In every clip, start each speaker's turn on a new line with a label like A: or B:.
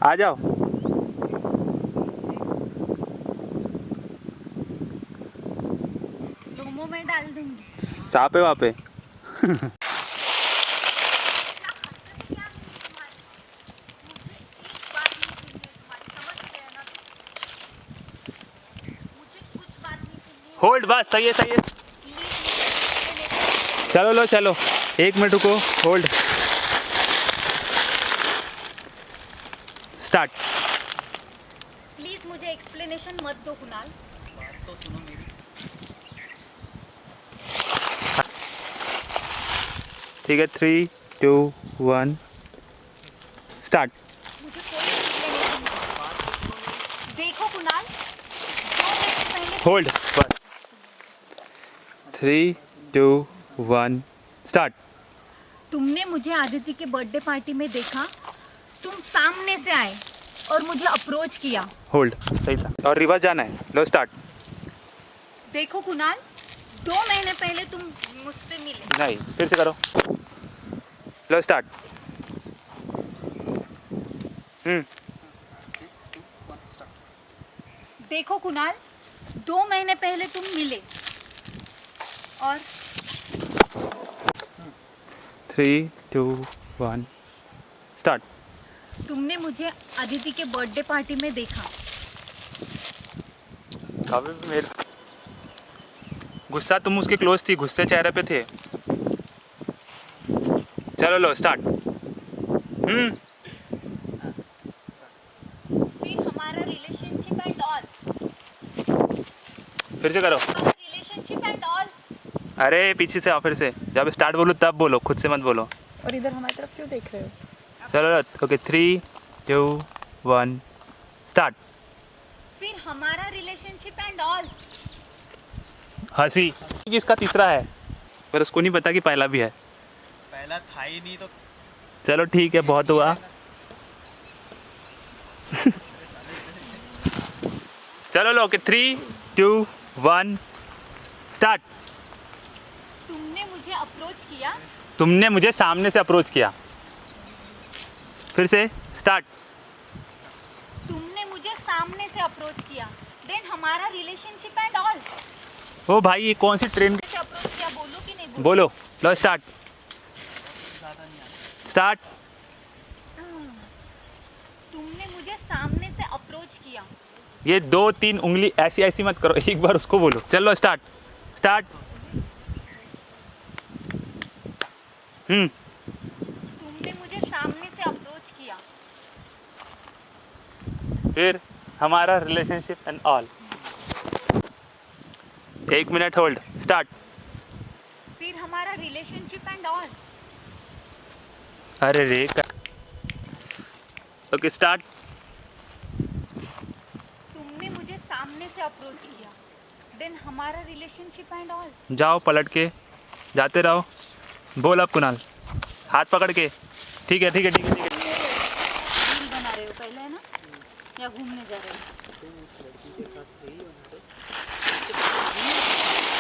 A: आ जाओ।
B: स्लोमो में डाल दूंगी।
A: सांप है वहाँ पे। होल्ड, बस सही है सही है। चलो लो चलो, 1 मिनट रुको, होल्ड, स्टार्ट।
B: प्लीज मुझे एक्सप्लेनेशन मत दो कुणाल।
C: बात तो सुनो मेरी।
A: ठीक है, 3 2 1 स्टार्ट।
B: मुझे कोई एक्सप्लेनेशन नहीं। देखो कुणाल, 2 मिनट पहले
A: होल्ड, बस 3 2 1 स्टार्ट।
B: तुमने मुझे आदित्य के बर्थडे पार्टी में देखा। तुम सामने से आए और मुझे अप्रोच किया।
A: होल्ड, सही था, और रिवर्स जाना है। लो स्टार्ट।
B: देखो कुणाल, 2 महीने पहले तुम मुझसे मिले।
A: नहीं, फिर से करो। लो स्टार्ट।
B: देखो कुणाल, 2 महीने पहले तुम मिले और
A: 3 2 1 स्टार्ट।
B: तुमने मुझे अदिति के बर्थडे पार्टी में देखा।
A: अभी भी मेरे गुस्सा, तुम उसके क्लोज थी, गुस्से चेहरे पे थे। चलो लो स्टार्ट।
B: फिर हमारा रिलेशनशिप एंड ऑल।
A: फिर से करो।
B: Relationship and all.
A: अरे पीछे से आओ, फिर से जब स्टार्ट बोलो तब बोलो, खुद से मत बोलो।
B: और इधर हमारी तरफ क्यों देख रहे हो?
A: चलो लो, ओके 3 2 1 स्टार्ट।
B: फिर हमारा रिलेशनशिप एंड ऑल।
A: हंसी, इसका तीसरा है, पर उसको नहीं पता कि पहला भी है।
C: पहला था ही नहीं तो।
A: चलो ठीक है, बहुत हुआ। चलो लो, ओके 3 2 1 स्टार्ट।
B: तुमने मुझे अप्रोच किया।
A: तुमने मुझे सामने से अप्रोच किया। फिर से स्टार्ट।
B: तुमने मुझे सामने से अप्रोच किया। देन हमारा रिलेशनशिप एंड ऑल।
A: ओ भाई, ये कौन सी ट्रेन?
B: से अप्रोच किया, बोलो कि नहीं बोलो?
A: बोलो, लो स्टार्ट।
C: ज़्यादा नहीं आता।
A: स्टार्ट।
B: तुमने मुझे सामने से अप्रोच किया।
A: ये 2 3 उंगली ऐसी ऐसी मत करो, एक बार उसको बोलो। चलो स्टार्ट। स्टार्ट।
B: तुमने मुझे सामने से अप्रोच किया।
A: फिर हमारा relationship and all. 1 minute hold, start.
B: फिर हमारा रिलेशनशिप एंड ऑल।
A: अरे रे, ओके स्टार्ट।
B: तुमने मुझे सामने से अप्रोच किया। देन हमारा रिलेशनशिप एंड ऑल।
A: जाओ पलट के, जाते रहो। बोल अब कुणाल, हाथ पकड़ के। ठीक है ठीक है ठीक है ठीक है।
B: रील बना रहे हो पहले, है ना? या घूमने जा रहे हो?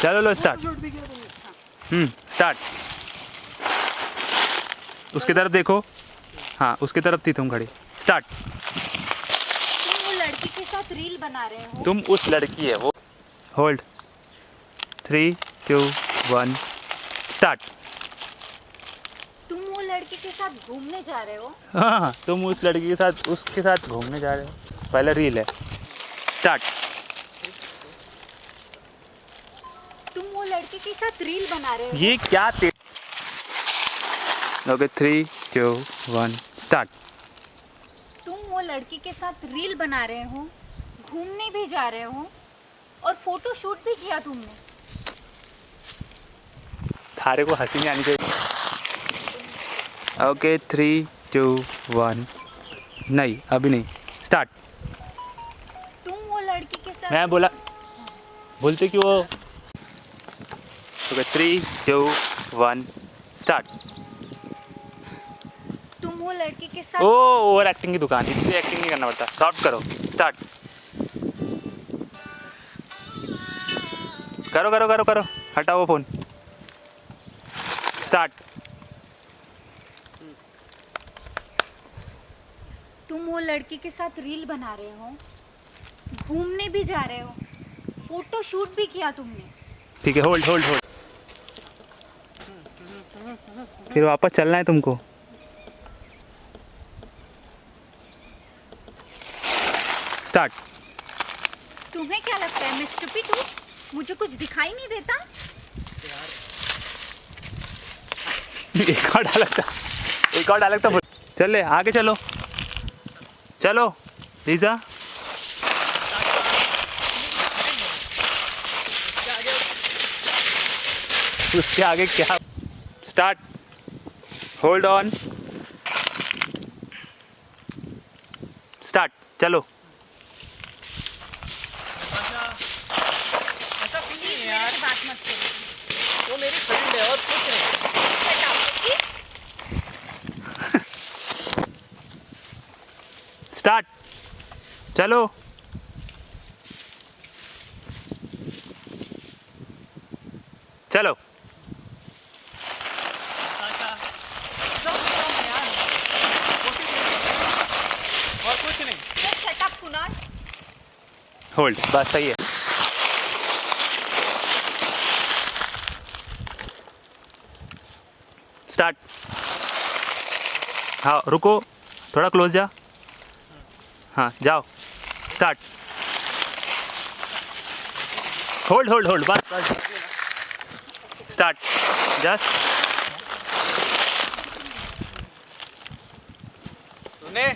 A: चलो लो स्टार्ट। स्टार्ट। उसकी तरफ देखो। हाँ, उसकी तरफ थी तुम खड़ी। स्टार्ट।
B: तुम वो लड़की के साथ रील बना रहे हो।
A: तुम उस लड़की है वो। Hold, 3 2 1 start.
B: तुम वो लड़की के साथ घूमने जा रहे हो।
A: हाँ, तुम उस लड़की के साथ, उसके साथ घूमने जा रहे हो। पहला रील है। स्टार्ट।
B: तुम वो लड़की के साथ रील बना रहे हो।
A: ये क्या ओके 3 2 1 स्टार्ट।
B: तुम वो लड़की के साथ रील बना रहे हो, घूमने भी जा रहे हो और फोटो शूट भी किया तुमने।
A: थारे को हंसी नहीं आनी चाहिए। ओके 3 2 1 नहीं, अभी नहीं। स्टार्ट।
B: तुम वो लड़की के साथ
A: मैं बोला, बोलते कि वो। Okay 3 2 1 start.
B: तुम वो लड़की के साथ
A: ओ, ओवर एक्टिंग की दुकान, इससे एक्टिंग नहीं करना पड़ता। सॉफ्ट करो। स्टार्ट। करो करो करो करो, हटाओ फोन। स्टार्ट।
B: तुम वो लड़की के साथ रील बना रहे हो, घूमने भी जा रहे हो, फोटो शूट भी किया तुमने।
A: ठीक है, होल्ड होल्ड होल्ड। फिर वापस चलना है तुमको। स्टार्ट।
B: तुम्हें क्या लगता है मैं स्टूपिड हूँ? मुझे कुछ दिखाई नहीं देता?
A: एक और डायलॉग था, एक और डायलॉग था। चले आगे चलो, चलो लीजा। उसके आगे क्या? स्टार्ट, होल्ड ऑन, स्टार्ट, चलो।
C: ऐसा कुछ नहीं है
B: मेरी
C: यार,
B: बात मत करो।
C: वो मेरी फ्रेंड है और कुछ नहीं।
A: स्टार्ट, चलो। चलो।
C: अच्छा, सब काम है यार, कोशिश नहीं और कुछ नहीं।
B: Just shut up, Kunal.
A: Hold, बस सही है। स्टार्ट। हाँ रुको, थोड़ा क्लोज जा। हाँ जाओ, स्टार्ट। होल्ड होल्ड होल्ड, बस बस। Start, just.
C: तूने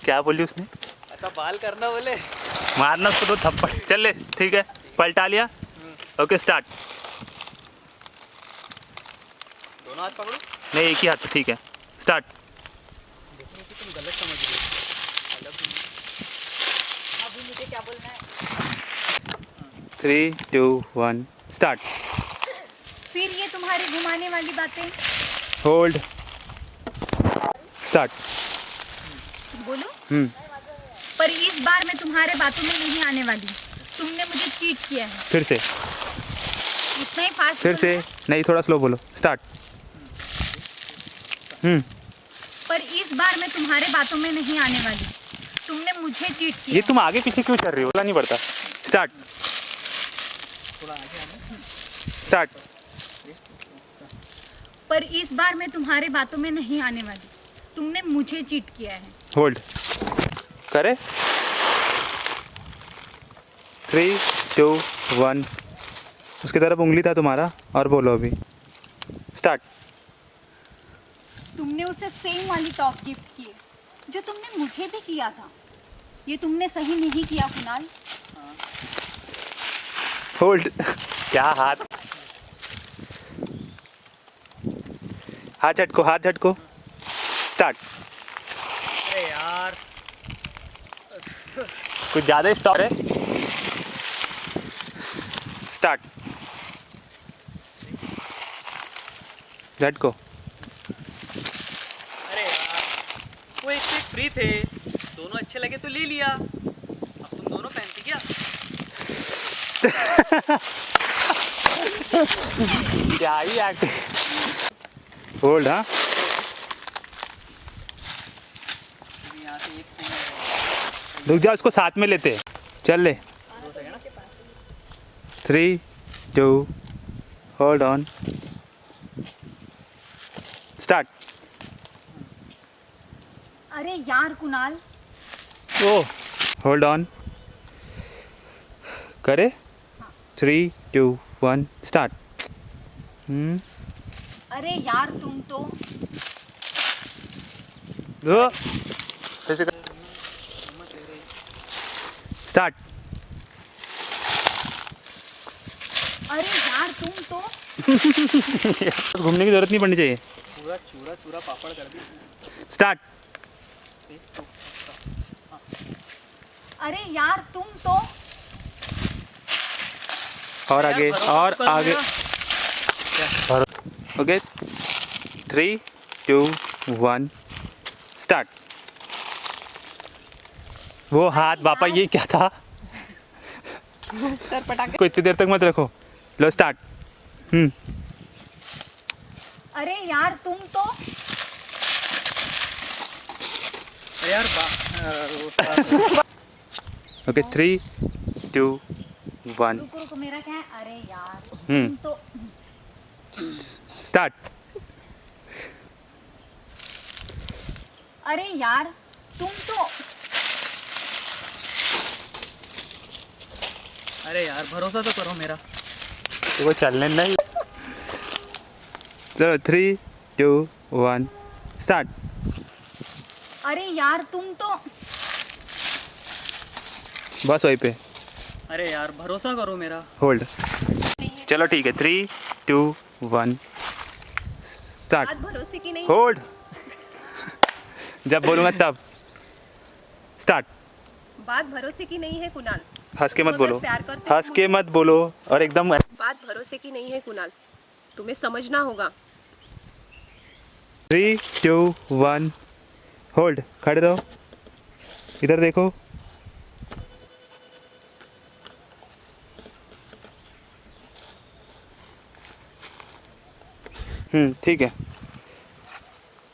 A: क्या बोली उसने?
C: ऐसा बाल करना बोले।
A: मारना उसको तो थप्पड़। चल ले, ठीक है, पलटा लिया। Okay start.
C: दोनों हाथ पकड़ो।
A: नहीं, एक ही हाथ पे, ठीक है। स्टार्ट।
C: देखो कि तुम गलत समझ रहे हो।
B: अभी मुझे क्या बोलना है?
A: 3 2 1 स्टार्ट।
B: फिर ये तुम्हारी घुमाने वाली बातें।
A: Hold, start.
B: बोलो। पर इस बार मैं तुम्हारे बातों में नहीं आने वाली। तुमने मुझे चीट किया है।
A: फिर से,
B: इतना ही फास्ट
A: फिर से। नहीं, थोड़ा स्लो बोलो। स्टार्ट।
B: पर इस बार मैं तुम्हारे बातों में नहीं आने वाली। तुमने मुझे चीट किया
A: ये तुम आगे पीछे क्यों चल रही हो? बोला नहीं पड़ता। स्टार्ट,
C: थोड़ा आगे आना।
A: स्टार्ट।
B: पर इस बार मैं तुम्हारे बातों में नहीं आने वाली। तुमने मुझे चीट किया है।
A: होल्ड करे। 3 2 1। उसकी तरफ उंगली था तुम्हारा, और बोलो अभी। स्टार्ट।
B: तुमने उसे सेम वाली टॉप गिफ्ट की जो तुमने मुझे भी किया था। ये तुमने सही नहीं किया कुणाल।
A: होल्ड। क्या हाथ, हाथ झटको, हाथ झटको। स्टार्ट।
C: अरे यार,
A: कुछ ज़्यादा ही स्टॉप है। स्टार्ट, झटको।
C: अरे यार, वो एक फ्री थे, दोनों अच्छे लगे तो ले लिया। अब तुम दोनों पहनती क्या?
A: क्या ही एक्टिंग। होल्ड। हाँ,
C: यहाँ से एक थी।
A: रुक जा, उसको साथ में लेते हैं। चल ले। 3 2 होल्ड ऑन, स्टार्ट।
B: अरे यार कुणाल।
A: ओ, होल्ड ऑन, करे। 3 2 1 स्टार्ट।
B: अरे यार तुम तो।
A: फिर से स्टार्ट।
B: अरे यार तुम तो।
A: घूमने की जरूरत नहीं पड़नी चाहिए।
C: पूरा चूरा चूरा पापड़ कर दी।
A: स्टार्ट।
B: अरे यार तुम तो।
A: और आगे, और आगे। Okay, 3 2 1 start. वो हाथ बापा, ये क्या था?
B: सर पटाखे।
A: को इतनी देर तक मत रखो। लो स्टार्ट।
B: अरे यार तुम तो।
C: अरे यार
A: ओके 3 2 1
B: रुको रुको, मेरा क्या है, अरे यार
A: हम्म।
B: तुम तो
A: स्टार्ट।
B: अरे यार तुम तो
C: अरे यार भरोसा तो करो मेरा।
A: वो चलने नहीं। चलो 3 2 1 स्टार्ट।
B: अरे यार तुम तो
A: बस वहीं पे
C: अरे यार भरोसा करो मेरा।
A: होल्ड। चलो ठीक है 3 2 1 स्टार्ट।
D: बात भरोसे की नहीं
A: होल्ड। जब बोलूँगा तब स्टार्ट।
D: बात भरोसे की नहीं है कुणाल।
A: हंस के मत
D: तुम अगर
A: बोलो,
D: प्यार करते हो
A: हंस के मत बोलो और एकदम
D: बात भरोसे की नहीं है कुणाल, तुम्हें समझना होगा।
A: 3 2 1 होल्ड। खड़े रहो, इधर देखो। ठीक है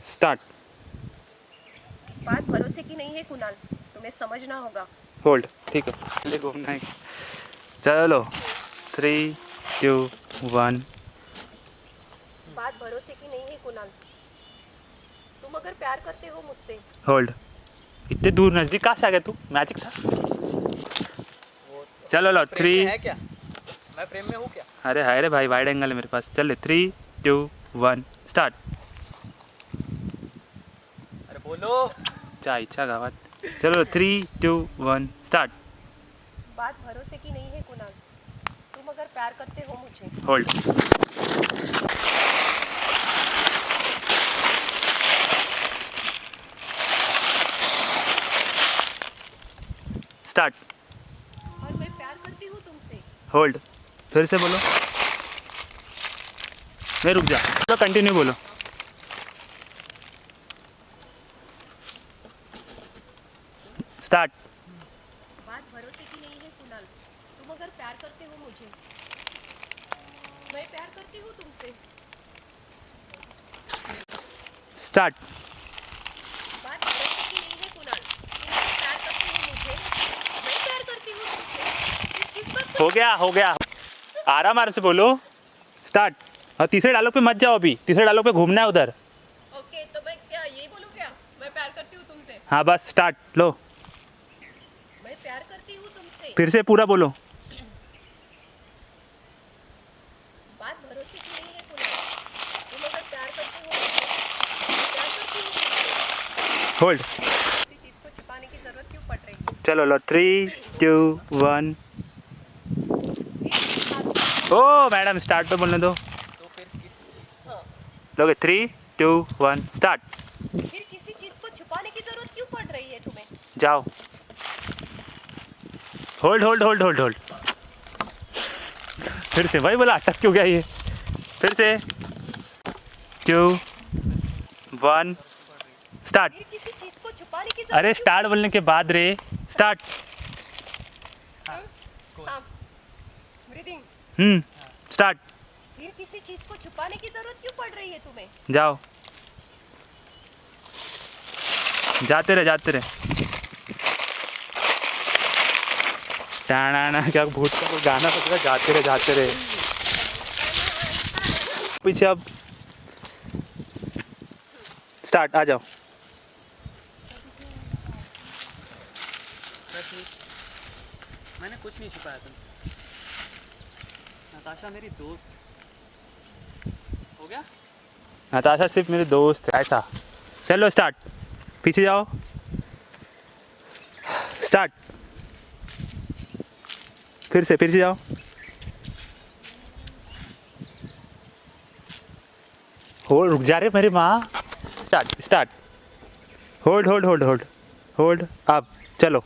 A: स्टार्ट।
D: बात भरोसे की नहीं है कुणाल, तुम्हें समझना होगा।
A: होल्ड। ठीक है ले घूमना है। चलो 3 2 1
D: बात भरोसे की नहीं है कुणाल, तुम अगर प्यार करते हो मुझसे
A: होल्ड। इतने दूर नजदीक कहाँ से आ गया तू? मैजिक था। चलो लो
C: प्रेम में
A: 3।
C: है क्या? मैं प्रेम में हूँ क्या?
A: अरे हाय रे भाई, वाइड एंगल है मेरे पास। चल 3 2 1 स्टार्ट।
C: अरे बोलो।
A: चा इच्छा गावात। चलो 3 2 1 स्टार्ट।
D: बात भरोसे की नहीं है कुणाल, तुम अगर प्यार करते हो मुझे
A: होल्ड। स्टार्ट।
D: और मैं प्यार करती हूँ तुमसे।
A: होल्ड। फिर से बोलो। नहीं रुक जा, चलो कंटिन्यू बोलो। स्टार्ट।
D: बात भरोसे की नहीं है कुणाल, तुम अगर प्यार करते हो मुझे। मैं प्यार करती हूँ तुमसे।
A: स्टार्ट।
D: बात भरोसे की नहीं है कुणाल, तुम अगर प्यार करते हो मुझे। मैं प्यार करती हूँ तुमसे। किस बात
A: हो गया आराम से बोलो। स्टार्ट। और तीसरे डायलॉग पे मत जाओ, अभी तीसरे डायलॉग पे घूमना है उधर।
D: ओके, तो मैं क्या यही बोलूँ क्या? मैं प्यार करती हूँ तुमसे।
A: हाँ बस स्टार्ट लो।
D: मैं प्यार करती हूँ तुमसे।
A: फिर से पूरा बोलो।
D: बात भरोसे की नहीं है कुणाल, तुम अगर प्यार करते हो मुझे। प्यार करती हूँ तुमसे।
A: होल्ड।
D: किसी चीज़ को छुपाने की जरूरत क्यों पड़ रही है?
A: चलो लो 3 2 1
D: एक बात
A: ओ मैडम स्टार्ट तो बोलने दो।
C: तो फिर किस
D: हाँ,
A: लोगे 3 2 1 स्टार्ट।
D: फिर किसी चीज़ को छुपाने की जरूरत क्यों पड़ रही है तुम्हें?
A: जाओ। Hold hold hold hold hold. फिर से वही बोला, अटक क्यों गया ये? फिर से 2 1 स्टार्ट।
D: फिर किसी चीज़ को छुपाने की
A: अरे
D: जरूरत
A: स्टार्ट बोलने के बाद रे स्टार्ट।
D: क्यों? हाँ, ब्रीदिंग।
A: स्टार्ट।
D: फिर किसी चीज़ को छुपाने की जरूरत क्यों पड़ रही है तुम्हें?
A: जाओ। जाते रहे। टाणा क्या भूत का कोई गाना बज रहा है, जाते रहे। पीछे अब स्टार्ट। आ जाओ।
C: मैंने कुछ नहीं छुपाया तुमसे। नताशा मेरी दोस्त। हो गया?
A: नताशा सिर्फ मेरे दोस्त है ऐसा। चलो स्टार्ट। पीछे जाओ। स्टार्ट। फिर से जाओ। होल्ड। रुक जा रे मेरी माँ। स्टार्ट। होल्ड अब चलो।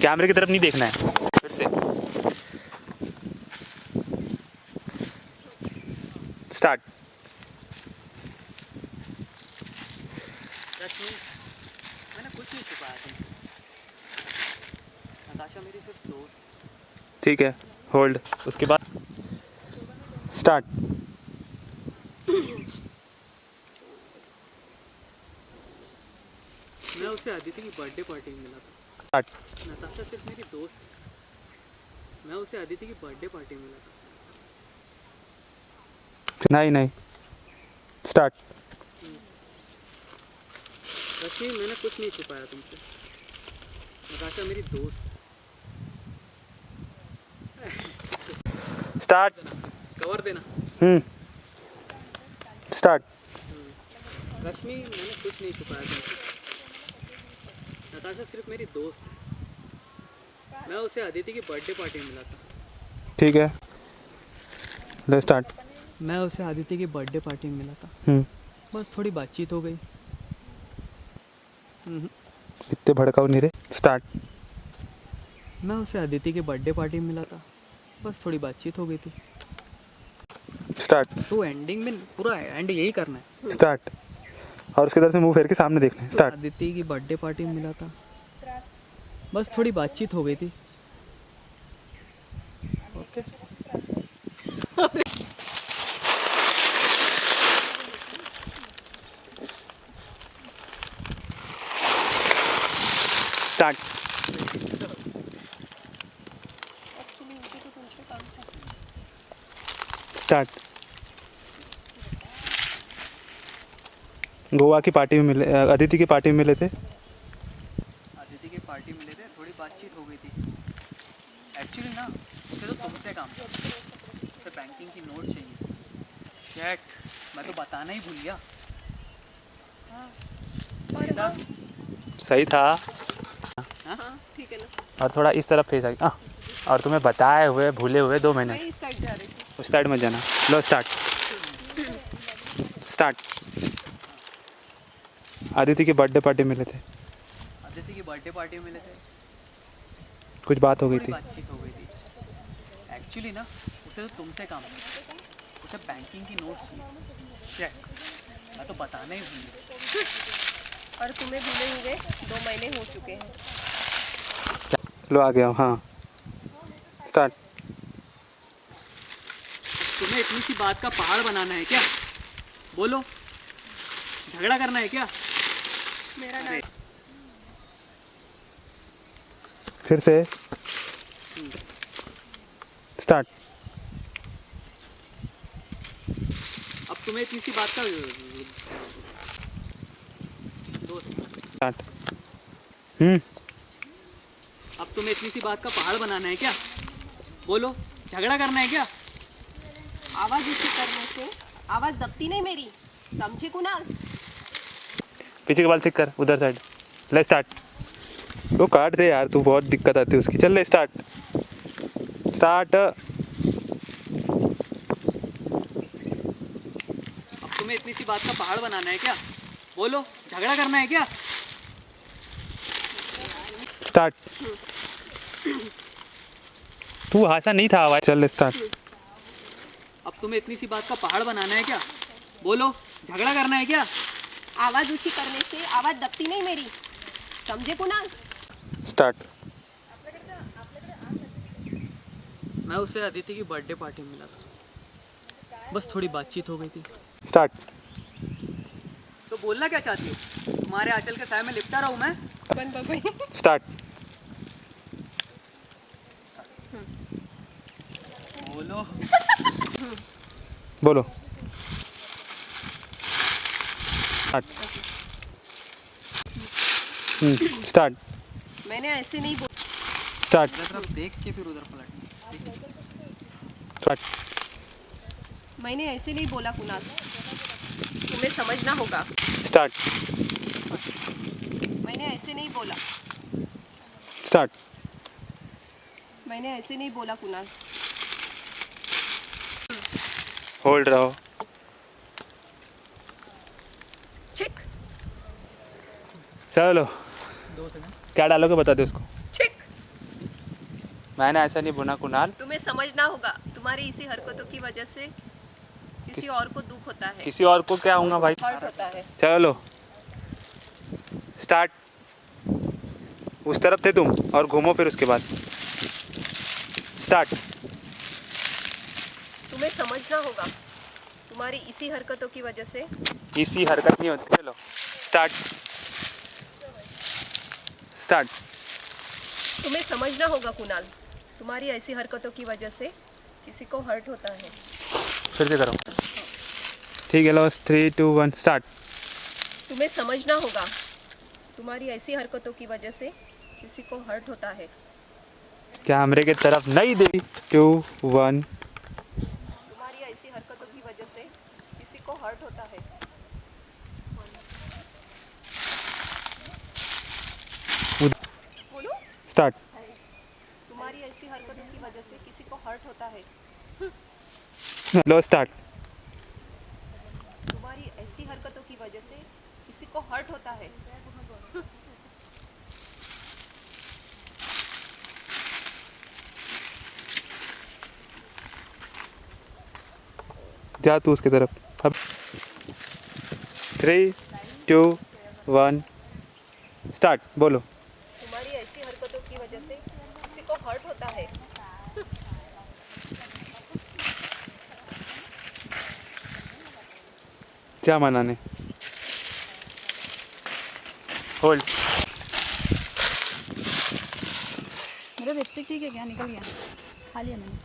A: कैमरे की तरफ नहीं देखना है। फिर से स्टार्ट।
C: रश्मि, मैंने कुछ नहीं छुपाया तुमसे। नताशा मेरी सिर्फ दोस्त।
A: ठीक है होल्ड। उसके बाद स्टार्ट।
C: मैं उसे अदिति की बर्थडे पार्टी में मिला था।
A: स्टार्ट।
C: नताशा सिर्फ मेरी दोस्त है। मैं उसे अदिति की बर्थडे पार्टी में मिला था।
A: नहीं स्टार्ट।
C: रश्मि, मैंने कुछ नहीं छुपाया तुमसे। नताशा मेरी दोस्त
A: स्टार्ट।
C: है। कवर देना।
A: स्टार्ट।
C: रश्मि, मैंने कुछ नहीं छुपाया तुमसे। नताशा सिर्फ मेरी दोस्त है। मैं उसे अदिति की बर्थडे पार्टी में मिला था।
A: ठीक है, ले स्टार्ट।
C: मैं उसे अदिति की बर्थडे पार्टी में मिला था। बस थोड़ी बातचीत हो गई।
A: इतने भड़काऊ नहीं रे। स्टार्ट।
C: मैं उसे अदिति की बर्थडे पार्टी में मिला था। बस थोड़ी बातचीत हो गई थी।
A: स्टार्ट।
C: तो एंडिंग में पूरा एंड यही करना है।
A: स्टार्ट। और उसके तरफ से मुंह फेर के सामने देखना है। स्टार्ट।
C: अदिति की बर्थडे पार्टी में मिला था। बस थोड़ी बातचीत हो गई थी। ओके।
A: स्टार्ट। स्टार्ट। गोवा की पार्टी में मिले, अदिति की पार्टी में मिले थे।
C: अदिति की पार्टी मिले थे, थोड़ी बातचीत हो गई थी। एक्चुअली ना उसे तो तुमसे काम था। उसे बैंकिंग की नोट चाहिए। चेक मैं तो बताना ही भूल गया।
A: सही था।
D: हाँ ठीक है ना।
A: और थोड़ा इस तरफ फेस आ। और तुम्हें बताए हुए भूले हुए 2 महीने।
D: मैं इस साइड जा रही थी।
A: उस साइड मत जाना। लो स्टार्ट। स्टार्ट। अदिति की बर्थडे पार्टी में मिले थे।
C: अदिति की बर्थडे पार्टी में मिले थे,
A: कुछ बात हो गई
C: थोड़ी
A: थी।
C: बातचीत हो गई थी। एक्चुअली ना उसे तो तुमसे काम था। उसे बैंकिंग की नोट चाहिए। चेक मैं तो बताना ही भूल गया।
D: और तुम्हें भूले हुए 2 महीने हो चुके हैं।
A: लो आ गया हूँ। हाँ स्टार्ट।
C: तुम्हें इतनी सी बात का पहाड़ बनाना है क्या? बोलो, झगड़ा करना है क्या?
D: मेरा नाम
A: फिर से स्टार्ट।
C: अब तुम्हें इतनी सी बात का
A: स्टार्ट।
C: अब तुम्हें इतनी सी बात का पहाड़ बनाना है क्या? बोलो, झगड़ा करना है क्या?
D: आवाज ऊंची करने से आवाज दबती नहीं मेरी, समझे कुणाल?
A: पीछे के बाल ठीक कर, उधर साइड। ले स्टार्ट। वो काट दे यार, तू बहुत दिक्कत आती है उसकी। चल ले स्टार्ट। स्टार्ट।
C: अब तुम्हें इतनी सी बात का पहाड़ बनाना है क्या? बोलो, झगड़ा करना है क्या?
A: स्टार्ट। तू हंसा नहीं था आवाज। चल स्टार्ट।
C: अब तुम्हें इतनी सी बात का पहाड़ बनाना है क्या? बोलो, झगड़ा करना है क्या?
D: आवाज ऊंची करने से आवाज दबती नहीं मेरी, समझे कुणाल?
A: स्टार्ट।
C: मैं उसे अदिति की बर्थडे पार्टी में मिला था। बस थोड़ी बातचीत हो गई थी।
A: स्टार्ट।
C: तो बोलना क्या चाहती हो? तुम्हारे आंचल के साय में लिपटा रहूं मैं?
D: बन बगोई।
A: स्टार्ट।
C: बोलो।
A: बोलो। स्टार्ट। स्टार्ट।
D: मैंने ऐसे नहीं बोला।
A: स्टार्ट।
C: मेरी तरफ देख के फिर उधर पलट।
A: स्टार्ट।
D: मैंने ऐसे नहीं बोला कुणाल, तुम्हें समझना होगा।
A: स्टार्ट।
D: मैंने ऐसे नहीं बोला।
A: स्टार्ट।
D: मैंने ऐसे नहीं बोला कुणाल।
A: होल्ड रहो।
D: छिक
A: चलो,
C: 2 सेकंड।
A: क्या डालोगे बता दे उसको।
D: छिक।
A: मैंने ऐसा नहीं बुना कुणाल।
D: तुम्हें समझना होगा, तुम्हारी इसी हरकतों की वजह से किसी और को दुख होता है,
A: किसी और को क्या होगा भाई।
D: हर्ट होता है।
A: चलो स्टार्ट। उस तरफ थे तुम और घूमो फिर उसके बाद। स्टार्ट।
D: तुम्हें समझना होगा, तुम्हारी इसी हरकतों की वजह से
A: इसी हरकत नहीं होती। चलो स्टार्ट। स्टार्ट।
D: तुम्हें समझना होगा कुणाल, तुम्हारी ऐसी हरकतों की वजह से किसी को हर्ट होता है।
A: फिर से करो। ठीक है, लो 3 2 1 स्टार्ट।
D: तुम्हें समझना होगा, तुम्हारी ऐसी हरकतों की वजह से किसी को हर्ट होता है।
A: कैमरे की तरफ नहीं दे। 2 1
D: तुम्हारी ऐसी हरकतों की वजह से किसी को हर्ट होता है। बोलो।
A: स्टार्ट।
D: तुम्हारी ऐसी हरकतों की वजह से किसी को हर्ट होता है।
A: लो स्टार्ट।
D: तुम्हारी ऐसी हरकतों की वजह से किसी को हर्ट होता है।
A: जा तू उसकी तरफ। अब 3 2 1 स्टार्ट। बोलो।
D: तुम्हारी ऐसी हरकतों की वजह से किसी को हर्ट होता है।
A: क्या मनाने। होल्ड।
B: मेरा लिपस्टिक ठीक है क्या? निकल गया? खा लिया मैंने।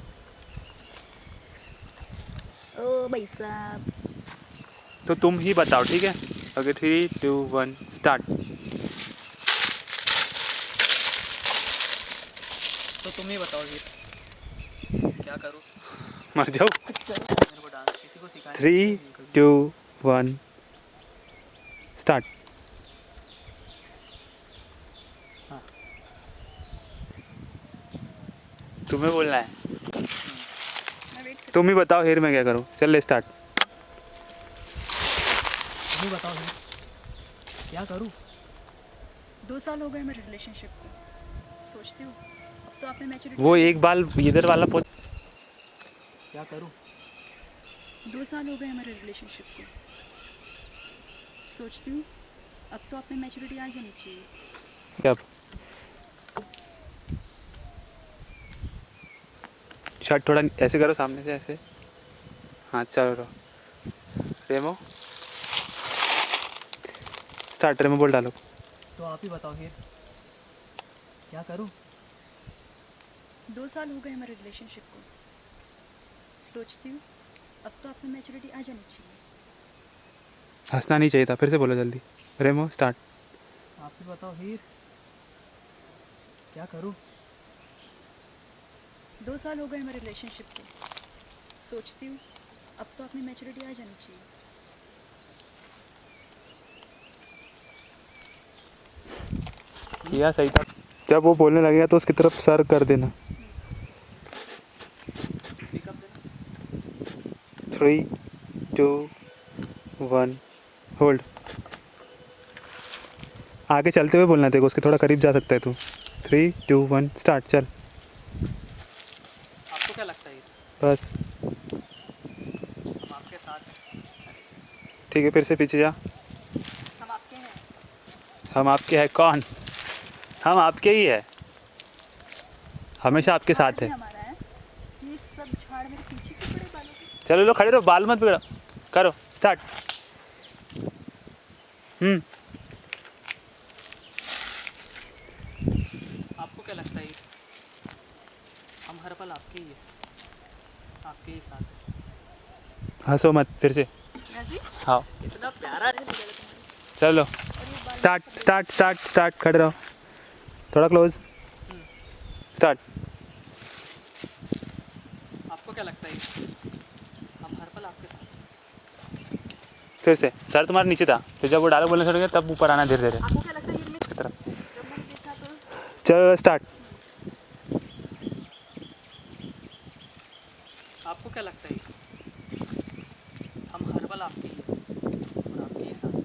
B: ओ भाई साहब।
A: तो तुम ही बताओ, ठीक है? Okay 3 2 1 start.
C: तो तुम ही बताओ फिर क्या करूँ।
A: मर जाओ।
C: मेरे को डांस किसी को सिखाया
A: 3 2 1 स्टार्ट।
C: हाँ।
A: तुम्हें बोलना है।
B: मैं वेट कर।
A: तुम ही बताओ फिर मैं क्या करूँ। चल ले स्टार्ट।
C: तुम ही बताओ फिर क्या करूँ।
B: 2 साल हो गए मेरे रिलेशनशिप को। सोचती हूँ अब तो आपने मैच्योरिटी।
A: वो एक बाल इधर वाला पोच।
C: क्या करूँ।
B: 2 साल हो गए हमारे रिलेशनशिप को। सोचती हूँ अब तो आपने मैच्योरिटी आ जानी चाहिए।
A: क्या शर्ट थोड़ा ऐसे करो, सामने से ऐसे। हाँ चलो रहो। रेमो स्टार्ट। रेमो बोल डालो।
C: तो आप ही बताओ फिर क्या करूँ।
B: 2 साल हो गए हमारे रिलेशनशिप को। सोचती हूँ अब तो आपने मैच्योरिटी आ जानी चाहिए।
A: हंसना नहीं चाहिए था। फिर से बोलो जल्दी। रेमो स्टार्ट।
C: आप ही बताओ फिर क्या करूँ।
B: 2 साल हो गए हमारे रिलेशनशिप को। सोचती हूँ अब तो अपनी मैच्योरिटी आ जानी चाहिए।
A: किया सही था। जब वो बोलने लगेगा तो उसकी तरफ सर कर देना। 3 2 1 होल्ड। आगे चलते हुए बोलना। देखो उसके थोड़ा करीब जा सकता है तू। 3 2 1 स्टार्ट। चल
C: आपको क्या लगता है ये
A: बस।
C: हम आपके साथ हैं।
A: ठीक है, फिर से पीछे जा।
B: हम आपके हैं।
A: हम आपके हैं कौन? हम आपके ही है। हमेशा आपके साथ है।
B: हमारा है। ये सब झाड़ मेरे पीछे क्यों पड़े बालों के?
A: चलो लो खड़े रहो, बाल मत बिगड़ो। करो स्टार्ट।
C: आपको क्या लगता है ये हम हर पल आपके ही है, आपके ही साथ हैं।
A: हंसो मत। फिर से
B: राजी?
A: हाँ
C: इतना प्यारा
A: चलो स्टार्ट स्टार्ट स्टार्ट स्टार्ट। खड़े रहो, थोड़ा क्लोज। स्टार्ट।
C: आपको क्या लगता है ये हम हर पल आपके साथ।
A: फिर से सर तुम्हारा नीचे था, फिर जब वो डायलॉग बोलने छोड़ गया तब ऊपर आना धीरे धीरे।
B: आपको क्या लगता है ये मैं
A: तरफ।
B: जब मैंने देखा तो
A: चलो स्टार्ट।
C: आपको क्या लगता है ये हम हर पल आपके ही है और आपके ही साथ हैं।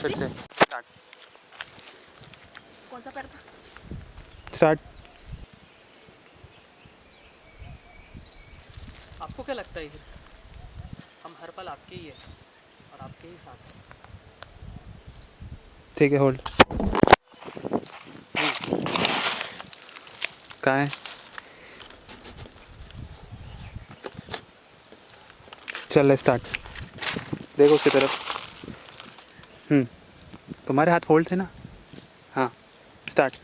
A: फिर से स्टार्ट।
B: कौन सा पैर था?
A: स्टार्ट।
C: आपको क्या लगता है ये हम हर पल आपके ही है और आपके ही साथ हैं।
A: ठीक है होल्ड। कहाँ है? चल स्टार्ट। देखो उसकी तरफ। तुम्हारे हाथ फोल्ड थे ना। हाँ स्टार्ट।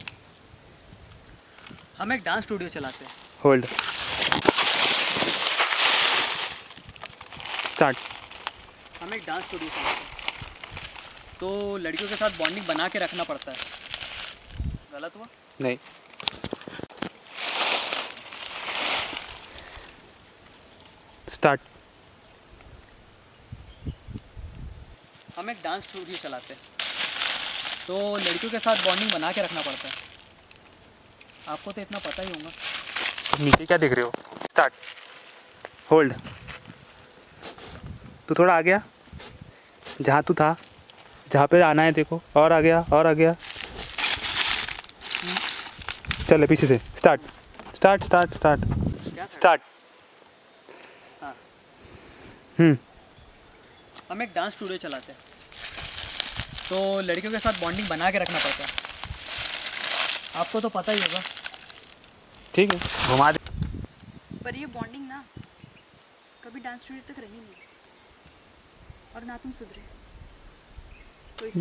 C: हम एक डांस स्टूडियो चलाते हैं।
A: होल्ड। स्टार्ट।
C: हम एक डांस स्टूडियो चलाते हैं, तो लड़कियों के साथ बॉन्डिंग बना के रखना पड़ता है। गलत हुआ?
A: नहीं। स्टार्ट।
C: हम एक डांस स्टूडियो चलाते हैं, तो लड़कियों के साथ बॉन्डिंग बना के रखना पड़ता है। आपको तो इतना पता ही होगा।
A: तुम नीचे क्या देख रहे हो? स्टार्ट। होल्ड। तू थोड़ा आ गया, जहाँ तू था, जहाँ पे आना है देखो, और आ गया और आ गया। चल पीछे से। स्टार्ट स्टार्ट स्टार्ट स्टार्ट
C: क्या था?
A: स्टार्ट।
C: हाँ।
A: हम्म।
C: हम एक डांस स्टूडियो चलाते हैं, तो लड़कियों के साथ बॉन्डिंग बना के रखना पड़ता है। आपको तो पता ही होगा।
A: ठीक है, घुमा दे।
B: पर ये बॉन्डिंग ना कभी डांस स्टूडियो तक रही नहीं, और ना तुम सुधरे, तो इसे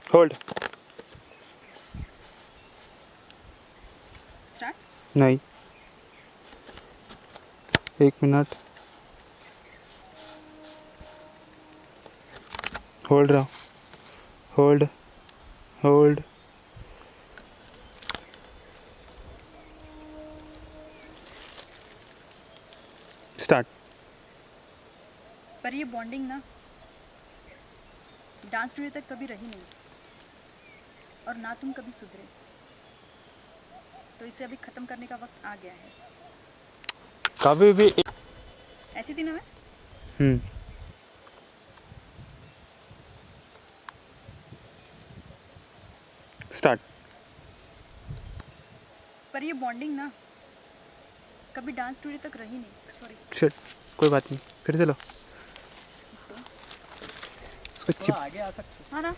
A: होल्ड।
B: स्टार्ट।
A: नहीं, 1 मिनट। होल्ड रहो। Hold hold. स्टार्ट।
B: पर ये बॉन्डिंग ना डांस स्टूडियो तक कभी रही नहीं, और ना तुम कभी सुधरे, तो इसे अभी खत्म करने का वक्त आ गया है।
A: कभी भी
B: ऐसी थी ना मैं।
A: स्टार्ट।
B: पर ये बॉन्डिंग ना कभी डांस स्टूडियो तक रही नहीं। सॉरी।
A: शिट, कोई बात नहीं, फिर से लो। उसको चिप
C: थोड़ा आगे आ सकते
B: हाँ ना,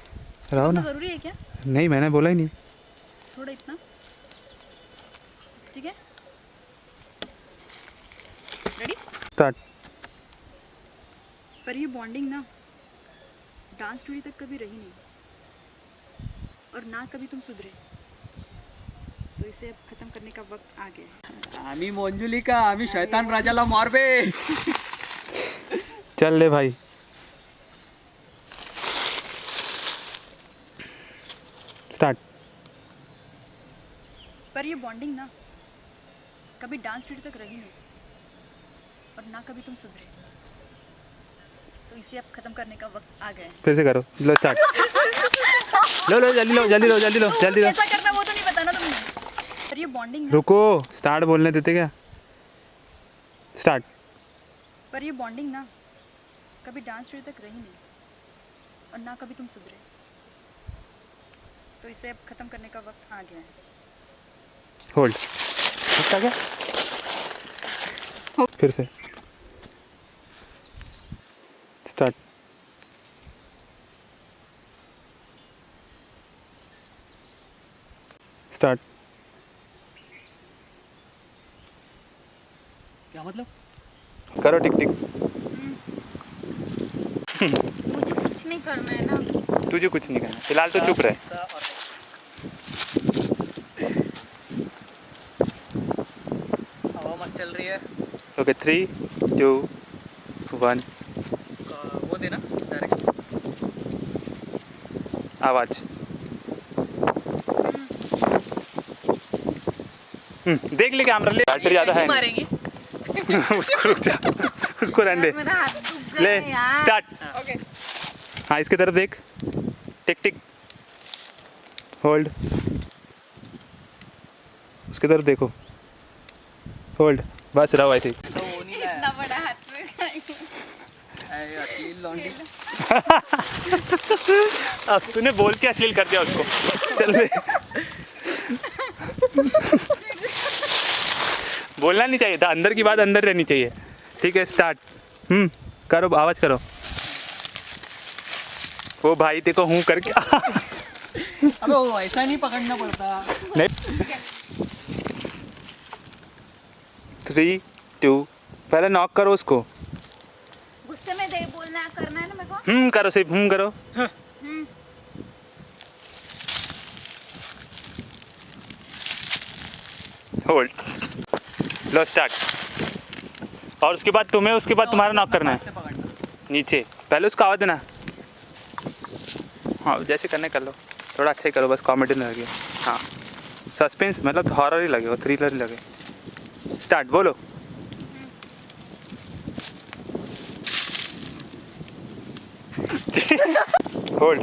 A: रहो ना।
B: ज़रूरी है क्या?
A: नहीं, मैंने बोला ही नहीं।
B: थोड़ा इतना, ठीक है। रेडी।
A: स्टार्ट।
B: पर ये बॉन्डिंग ना डांस स्टूडियो तक कभी रही नहीं, और ना कभी तुम सुधरे, तो इसे अब खत्म करने का वक्त आ गया है।
C: आम्ही मंजुलिका, आम्ही शैतान राजाला मारबे।
A: चल ले भाई। स्टार्ट।
B: पर ये बॉन्डिंग ना कभी डांस स्टूडियो तक रही नहीं, और ना कभी तुम सुधरे, तो इसे अब खत्म करने का वक्त आ गया है।
A: फिर से करो, लो स्टार्ट। लो लो जल्दी लो जल्दी लो जल्दी लो जल्दी लो।
B: कैसा करना वो तो नहीं बताना तुमने। पर ये बॉन्डिंग ना
A: रुको, स्टार्ट बोलने देते क्या? स्टार्ट।
B: पर ये बॉन्डिंग ना कभी डांस स्टूडियो तक रही नहीं, और ना कभी तुम सुधरे, तो इसे अब खत्म करने का वक्त आ गया है।
A: होल्ड। आ गया। फिर से स्टार्ट। स्टार्ट।
C: क्या मतलब?
A: करो टिक टिक।
B: मुझे कुछ नहीं करना है ना।
A: तुझे कुछ नहीं करना, फिलहाल तो चुप रहे।
C: सा और हवा मत चल रही है।
A: ओके 3 2 1।
C: वो देना डायरेक्शन।
A: आवाज। देख ले कैमरा ले। बैटरी ज़्यादा है नहीं।
C: मारेंगी।
A: उसको रुक जा, उसको रहने दे।
B: मेरा हाथ दुख
A: ले
B: गया यार।
A: स्टार्ट।
B: ओके।
A: हाँ इसकी तरफ देख। टिक टिक। होल्ड। उसकी तरफ देखो। होल्ड। बस रहो ऐसे ही।
C: तो वो नहीं है।
B: इतना बड़ा हाथ में
C: अश्लील लौंडी।
A: अब तूने बोल के अश्लील कर दिया उसको। चल बे। बोलना नहीं चाहिए था, अंदर की बात अंदर रहनी चाहिए। ठीक है स्टार्ट। करो, आवाज करो। वो भाई देखो हूँ करके।
C: अबे वो ऐसा नहीं पकड़ना पड़ता।
A: नहीं। 3 2 पहले नॉक करो उसको। करो सिर्फ करो। होल्ड। लो स्टार्ट। और उसके बाद तुम्हें, उसके बाद तुम्हारा नॉक करना है
C: पकड़ना।
A: नीचे। पहले उसका आवाज़ देना। हाँ जैसे करने कर लो, थोड़ा अच्छा ही करो, बस कॉमेडी ना लगे। हाँ सस्पेंस मतलब हॉरर ही लगे, थ्रिलर ही लगे। स्टार्ट बोलो। होल्ड।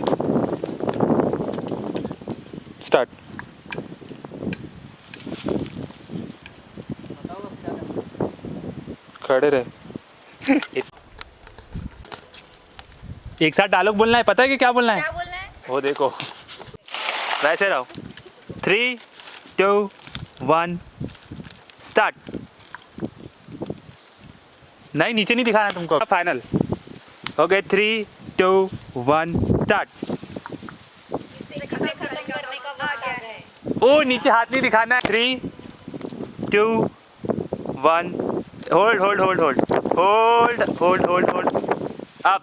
A: स्टार्ट।
C: बताओ अब क्या करना।
A: खड़े रहे। एक साथ डायलॉग बोलना है, पता है कि क्या बोलना है?
D: क्या बोलना है?
A: वो देखो, वैसे रहो। 3 2 1 स्टार्ट। नहीं नीचे नहीं दिखाना तुमको, फाइनल। Okay 3 2 1 start.
D: इसे खत्म करने का वक्त आ गया है।
A: ओ नीचे हाथ नहीं दिखाना है। 3 2 1 hold hold hold hold hold hold hold hold. अब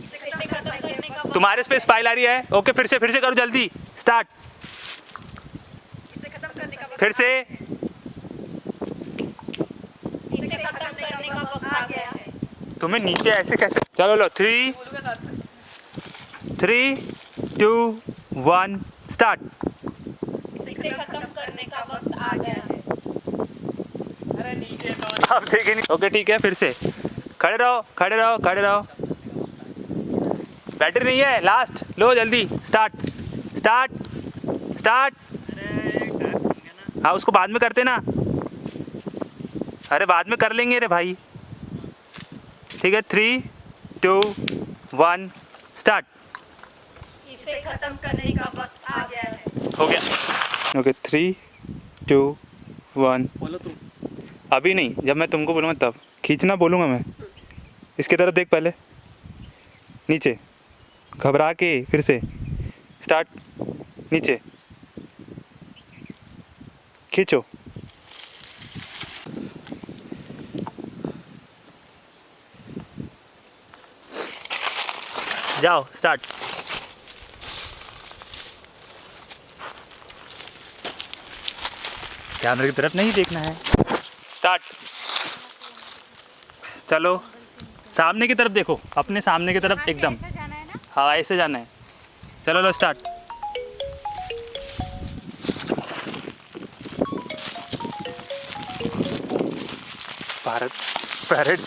D: इसे खत्म करने का वक्त
A: तुम्हारे पे स्पाइल आ रही है। ओके फिर से करो जल्दी। स्टार्ट।
B: इसे खत्म करने का वक्त
A: फिर से।
D: इसे खत्म करने का वक्त आ गया है।
A: तुम्हें नीचे ऐसे कैसे? चलो लो 3
C: बोलूँगा साथ में।
A: 3 2 1 स्टार्ट।
D: इसे खत्म करने का वक्त आ गया है।
C: अरे नीचे तो
A: अब देखे नहीं। ओके ठीक है फिर से। खड़े रहो खड़े रहो खड़े रहो। बैटरी नहीं है, लास्ट लो जल्दी। Start start start. हाँ उसको बाद में करते ना। अरे बाद में कर लेंगे रे भाई। ठीक है 3 2 1 स्टार्ट।
D: इसे खत्म करने का वक्त आ गया है।
A: हो गया। ओके 3 2 1।
C: बोलो तू।
A: अभी नहीं, जब मैं तुमको बोलूँगा तब खींचना बोलूँगा मैं। इसकी तरफ देख पहले, नीचे घबरा के। फिर से स्टार्ट। नीचे खींचो। जाओ स्टार्ट। कैमरे की तरफ नहीं देखना है। स्टार्ट। चलो सामने की तरफ देखो, अपने सामने की तरफ एकदम।
D: ऐसा जाना है ना?
A: हाँ ऐसे जाना है। चलो लो स्टार्ट। भारत पैरेड